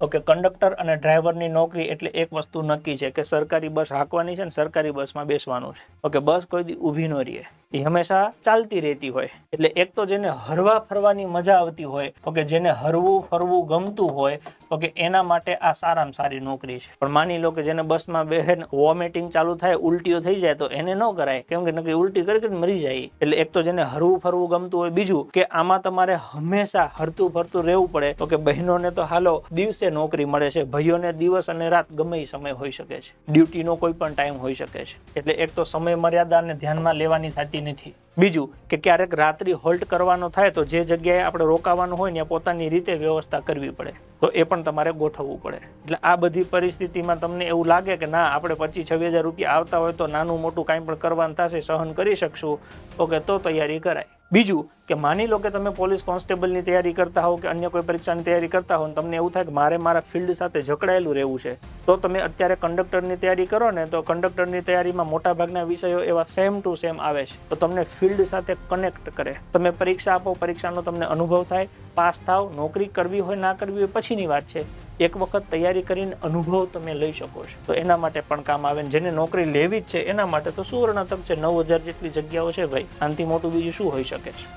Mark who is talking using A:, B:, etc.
A: Okay, conductor અને ડ્રાઈવરની નોકરી એટલે એક વસ્તુ નક્કી છે કે સરકારી બસ હાંકવાની છે ને સરકારી બસમાં બેસવાનું છે. ઓકે, બસ કોઈ દી ઊભી ન રહે, એ હંમેશા ચાલતી રહેતી હોય. એટલે એક તો જેને હરવા ફરવાની મજા આવતી હોય, ઓકે, જેને હરવું ફરવું ગમતું હોય, ઓકે, એના માટે આ સારામાં સારી નોકરી છે. પણ માની લો કે જેને બસમાં બેસે વોમિટિંગ ચાલુ થાય, ઉલટીઓ થઈ જાય, તો એને ન કરાય, કેમ કે નક્કી ઉલટી કરી મરી જાય. એટલે એક તો જેને હરવું ફરવું ગમતું હોય, બીજું કે આમાં તમારે હંમેશા હરતું ફરતું રહેવું પડે. તો કે બહેનોને તો હાલો દિવસે નોકરી મળે છે, ભાઈઓને દિવસ અને રાત ગમે સમય હોઈ શકે છે, ડ્યુટીનો કોઈ પણ ટાઈમ હોઈ શકે છે. એટલે એક તો સમય મર્યાદાને ધ્યાનમાં લેવાની થતી નથી. બીજું કે ક્યારેક રાત્રિ હોલ્ટ કરવાનો થાય તો જે જગ્યાએ આપણે રોકાવાનું હોય ત્યાં પોતાની રીતે વ્યવસ્થા કરવી પડે, તો એ પણ તમારે ગોઠવવું પડે. એટલે આ બધી પરિસ્થિતિમાં તમને એવું લાગે કે ના આપણે 25-26 હજાર રૂપિયા આવતા હોય તો નાનું મોટું કાંઈ પણ કરવાનું થશે, સહન કરી શકશું, ઓકે, તો તૈયારી કરાય. બીજું કે માની લો કે તમે પોલીસ કોન્સ્ટેબલની તૈયારી કરતા હો કે અન્ય કોઈ પરીક્ષાની તૈયારી કરતા હો, તમને એવું થાય કે મારે મારા ફિલ્ડ સાથે જકડાયેલું રહેવું છે, તો તમે અત્યારે કંડક્ટરની તૈયારી કરો ને, તો કંડક્ટરની તૈયારીમાં મોટાભાગના વિષયો એવા સેમ ટુ સેમ આવે છે, તો તમને ફિલ્ડ સાથે કનેક્ટ કરે. તમે પરીક્ષા આપો, પરીક્ષાનો તમને અનુભવ થાય, પાસ થાવ, નોકરી કરવી હોય ના કરવી હોય પછીની વાત છે. એક વખત તૈયારી કરીને અનુભવ તમે લઈ શકો છો, તો એના માટે પણ કામ આવે. જેને નોકરી લેવી જ છે એના માટે તો સુવર્ણ તક છે. 9,000 જેટલી જગ્યાઓ છે ભાઈ, આનાથી મોટું બીજું શું હોઈ શકે છે.